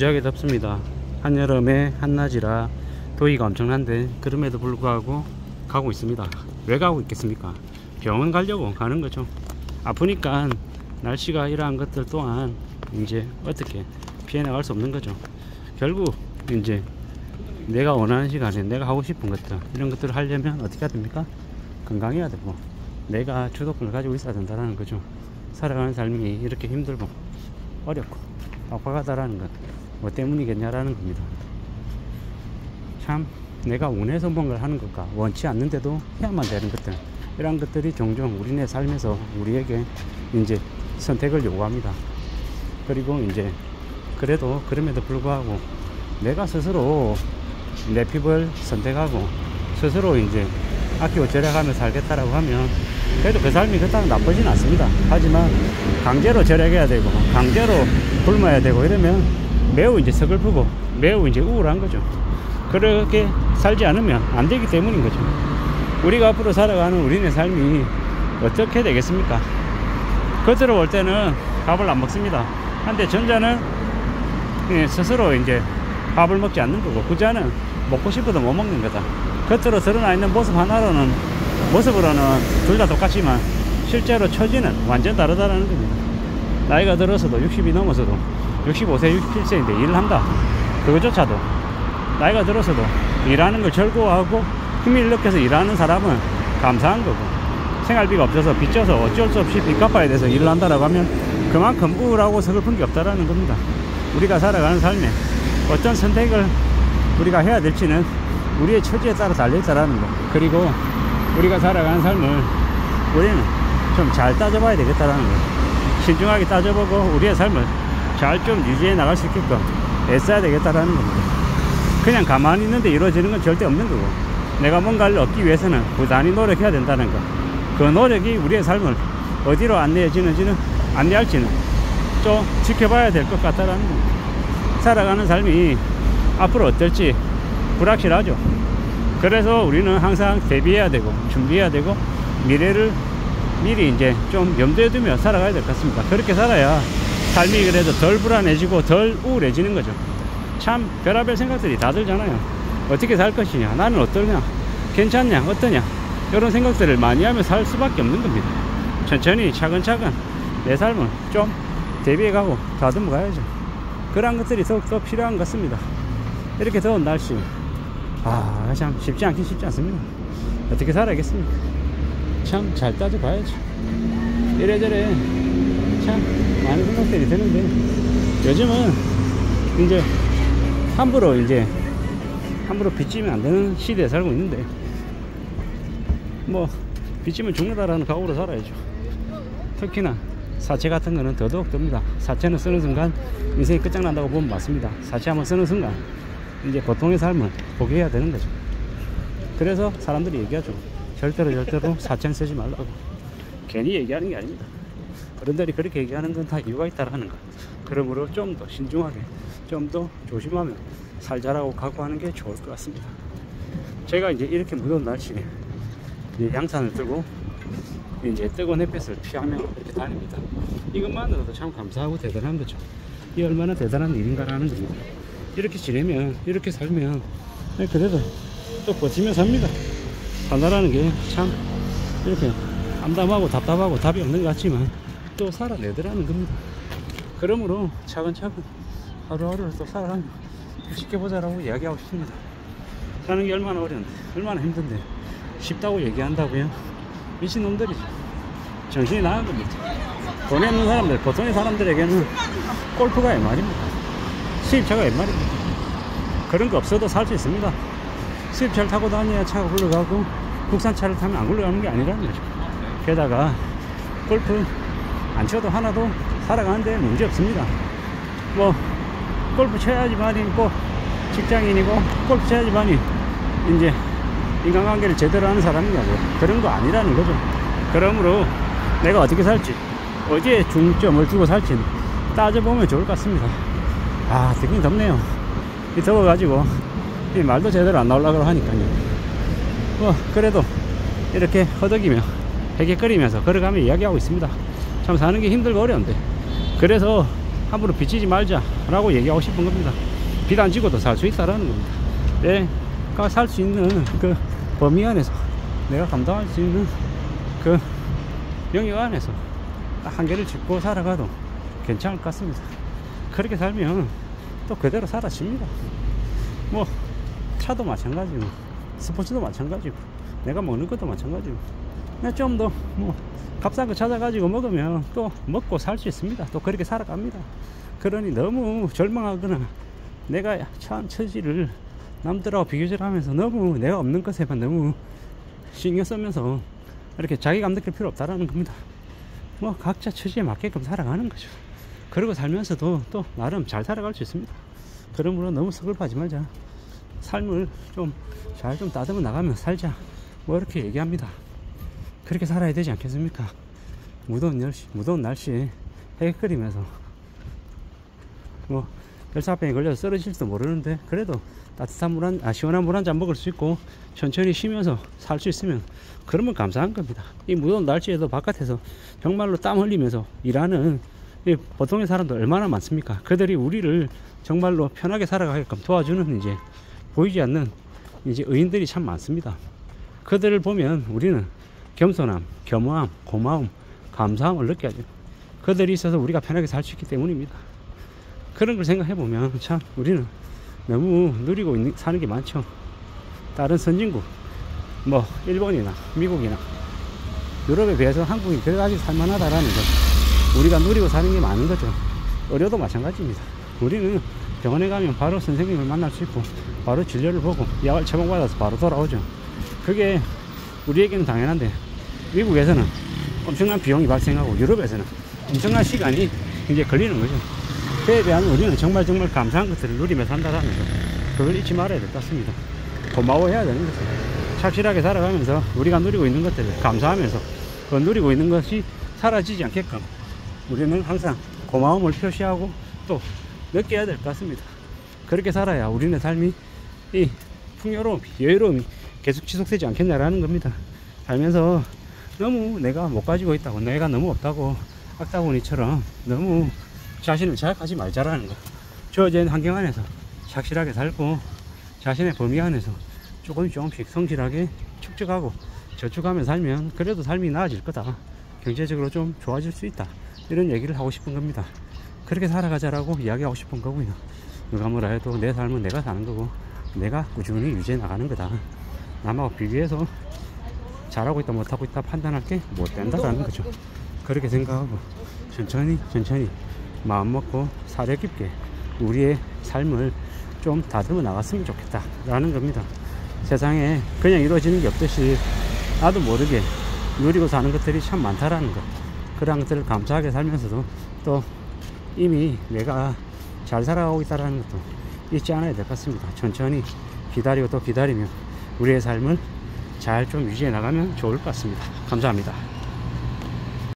무지하게 덥습니다. 한여름에 한낮이라 더위가 엄청난데 그럼에도 불구하고 가고 있습니다. 왜 가고 있겠습니까? 병원 가려고 가는 거죠. 아프니까 날씨가 이러한 것들 또한 이제 어떻게 피해 나갈 수 없는 거죠. 결국 이제 내가 원하는 시간에 내가 하고 싶은 것들, 이런 것들을 하려면 어떻게 해야 됩니까? 건강해야 되고 내가 주도권을 가지고 있어야 된다는 거죠. 살아가는 삶이 이렇게 힘들고 어렵고 빡빡하다라는 것, 뭐 때문이겠냐라는 겁니다. 참 내가 원해서 뭔가를 하는 것과 원치 않는데도 해야만 되는 것들, 이런 것들이 종종 우리네 삶에서 우리에게 이제 선택을 요구합니다. 그리고 이제 그래도 그럼에도 불구하고 내가 스스로 내 핍을 선택하고 스스로 이제 아끼고 절약하며 살겠다라고 하면 그래도 그 삶이 그렇다고 나쁘진 않습니다. 하지만 강제로 절약해야 되고 강제로 굶어야 되고 이러면 매우 이제 서글프고 매우 이제 우울한 거죠. 그렇게 살지 않으면 안 되기 때문인 거죠. 우리가 앞으로 살아가는 우리네 삶이 어떻게 되겠습니까? 겉으로 볼 때는 밥을 안 먹습니다. 한데 전자는 스스로 이제 밥을 먹지 않는 거고, 후자는 먹고 싶어도 못 먹는 거다. 겉으로 드러나 있는 모습 하나로는, 모습으로는 둘 다 똑같지만 실제로 처지는 완전 다르다라는 겁니다. 나이가 들어서도 60이 넘어서도 65세 67세인데 일을 한다, 그거조차도 나이가 들어서도 일하는 걸 즐거워하고 흥미를 느껴서 일하는 사람은 감사한 거고, 생활비가 없어서 빚져서 어쩔 수 없이 빚 갚아야 돼서 일을 한다라고 하면 그만큼 우울하고 서글픈 게 없다라는 겁니다. 우리가 살아가는 삶에 어떤 선택을 우리가 해야 될지는 우리의 처지에 따라 달려있다라는 거, 그리고 우리가 살아가는 삶을 우리는 좀 잘 따져봐야 되겠다라는 거, 신중하게 따져보고 우리의 삶을 잘 좀 유지해 나갈 수 있게끔 애써야 되겠다라는 겁니다. 그냥 가만히 있는데 이루어지는 건 절대 없는 거고, 내가 뭔가를 얻기 위해서는 부단히 노력해야 된다는 거, 그 노력이 우리의 삶을 어디로 안내할지는 좀 지켜봐야 될 것 같다라는 겁니다. 살아가는 삶이 앞으로 어떨지 불확실하죠. 그래서 우리는 항상 대비해야 되고 준비해야 되고 미래를 미리 이제 좀 염두에 두며 살아가야 될 것 같습니다. 그렇게 살아야 삶이 그래도 덜 불안해지고 덜 우울해지는 거죠. 참 별의별 생각들이 다 들잖아요. 어떻게 살 것이냐, 나는 어떠냐, 괜찮냐, 어떠냐, 이런 생각들을 많이 하며 살 수밖에 없는 겁니다. 천천히 차근차근 내 삶을 좀 대비해가고 다듬어 가야죠. 그런 것들이 더욱더 필요한 것 같습니다. 이렇게 더운 날씨, 참 쉽지 않습니다. 어떻게 살아야겠습니까? 참 잘 따져봐야죠. 이래저래 참 많은 생각들이 드는데, 요즘은 이제 함부로 빚지면 안 되는 시대에 살고 있는데, 뭐 빚지면 죽는다라는 각오로 살아야죠. 특히나 사채 같은 거는 더더욱 듭니다. 사채는 쓰는 순간 인생이 끝장난다고 보면 맞습니다. 사채 한번 쓰는 순간 이제 보통의 삶을 포기해야 되는 거죠. 그래서 사람들이 얘기하죠. 절대로 사채는 쓰지 말라고. 괜히 얘기하는 게 아닙니다. 어른들이 그렇게 얘기하는 건 다 이유가 있다라는 거. 그러므로 좀 더 신중하게, 좀 더 조심하며 살자라고 각오하는 게 좋을 것 같습니다. 제가 이제 이렇게 무더운 날씨에 양산을 들고 이제 뜨거운 햇볕을 피하며 이렇게 다닙니다. 이것만으로도 참 감사하고 대단한 거죠. 이 얼마나 대단한 일인가라는 겁니다. 이렇게 지내면, 이렇게 살면 그래도 또 버티며 삽니다. 산다라는 게 참 이렇게 암담하고 답답하고 답이 없는 것 같지만 또 살아내더라는 겁니다. 그러므로 차근차근 하루하루를 또 살아가며 지켜보자라고 이야기하고 싶습니다. 사는 게 얼마나 어려운데, 얼마나 힘든데 쉽다고 얘기한다고요? 미친놈들이죠. 정신이 나간 겁니다. 돈이 없는 사람들, 보통의 사람들에게는 골프가 웬말입니다. 수입차가 웬말입니다. 그런 거 없어도 살 수 있습니다. 수입차를 타고 다녀야 차가 굴러가고 국산차를 타면 안 굴러가는 게 아니라는 거죠. 게다가 골프 안 쳐도 하나도 살아가는데 문제 없습니다. 뭐 골프 쳐야지만이 꼭 직장인이고 골프 쳐야지만이 이제 인간관계를 제대로 하는 사람이냐고요. 그런 거 아니라는 거죠. 그러므로 내가 어떻게 살지, 어디에 중점을 두고 살지 따져보면 좋을 것 같습니다. 되게 덥네요. 이 더워가지고 이 말도 제대로 안 나오려고 하니까요. 그래도 이렇게 허덕이며 헥헥거리면서 걸어가며 이야기하고 있습니다. 참 사는 게 힘들고 어려운데, 그래서 함부로 빚지지 말자 라고 얘기하고 싶은 겁니다. 빚 안 지고도 살 수 있다라는 겁니다. 내가 살 수 있는 그 범위 안에서, 내가 감당할 수 있는 그 영역 안에서 딱 한계를 짚고 살아가도 괜찮을 것 같습니다. 그렇게 살면 또 그대로 사라집니다. 뭐 차도 마찬가지고 스포츠도 마찬가지고 내가 먹는 것도 마찬가지고, 좀 더 뭐 값싼 거 찾아가지고 먹으면 또 먹고 살 수 있습니다. 또 그렇게 살아갑니다. 그러니 너무 절망하거나 내가 처한 처지를 남들하고 비교를 하면서 너무 내가 없는 것에만 너무 신경 쓰면서 이렇게 자기감 느낄 필요 없다라는 겁니다. 뭐 각자 처지에 맞게끔 살아가는 거죠. 그러고 살면서도 또 나름 잘 살아갈 수 있습니다. 그러므로 너무 서글퍼하지 말자. 삶을 좀 잘 좀 다듬어 나가며 살자. 뭐 이렇게 얘기합니다. 그렇게 살아야 되지 않겠습니까? 무더운 날씨에 해 끓이면서 뭐 열사병에 걸려서 쓰러질지도 모르는데, 그래도 따뜻한 시원한 물 한 잔 먹을 수 있고 천천히 쉬면서 살 수 있으면 그러면 감사한 겁니다. 이 무더운 날씨에도 바깥에서 정말로 땀 흘리면서 일하는 이 보통의 사람들 얼마나 많습니까? 그들이 우리를 정말로 편하게 살아가게끔 도와주는 이제 보이지 않는 이제 의인들이 참 많습니다. 그들을 보면 우리는 겸손함, 겸허함, 고마움, 감사함을 느껴야 돼요. 그들이 있어서 우리가 편하게 살 수 있기 때문입니다. 그런 걸 생각해 보면 참 우리는 너무 누리고 사는 게 많죠. 다른 선진국, 뭐 일본이나 미국이나 유럽에 비해서 한국이 그래가지고 살만하다라는 거, 우리가 누리고 사는 게 많은 거죠. 의료도 마찬가지입니다. 우리는 병원에 가면 바로 선생님을 만날 수 있고 바로 진료를 보고 약을 처방받아서 바로 돌아오죠. 그게 우리에게는 당연한데, 미국에서는 엄청난 비용이 발생하고 유럽에서는 엄청난 시간이 이제 걸리는 거죠. 그에 대한 우리는 정말 감사한 것들을 누리며 산다라는 거, 그걸 잊지 말아야 될 것 같습니다. 고마워해야 되는 거죠. 착실하게 살아가면서 우리가 누리고 있는 것들을 감사하면서 그 누리고 있는 것이 사라지지 않게끔 우리는 항상 고마움을 표시하고 또 느껴야 될 것 같습니다. 그렇게 살아야 우리네 삶이 이 풍요로움, 여유로움이 계속 지속되지 않겠냐라는 겁니다. 살면서 너무 내가 못 가지고 있다고, 내가 너무 없다고 악다구니처럼 너무 자신을 자학하지 말자라는 거. 주어진 환경 안에서 착실하게 살고 자신의 범위 안에서 조금씩 성실하게 축적하고 저축하며 살면 그래도 삶이 나아질 거다, 경제적으로 좀 좋아질 수 있다, 이런 얘기를 하고 싶은 겁니다. 그렇게 살아가자라고 이야기하고 싶은 거고요. 누가 뭐라 해도 내 삶은 내가 사는 거고 내가 꾸준히 유지해 나가는 거다. 남하고 비교해서 잘하고 있다 못하고 있다 판단할 게 못 된다라는 거죠. 그렇게 생각하고 천천히 마음 먹고 사려 깊게 우리의 삶을 좀 다듬어 나갔으면 좋겠다 라는 겁니다. 세상에 그냥 이루어지는 게 없듯이 나도 모르게 누리고 사는 것들이 참 많다라는 것, 그런 것들을 감사하게 살면서도 또 이미 내가 잘 살아가고 있다는 것도 잊지 않아야 될 것 같습니다. 천천히 기다리고 또 기다리며 우리의 삶을 잘 좀 유지해 나가면 좋을 것 같습니다. 감사합니다.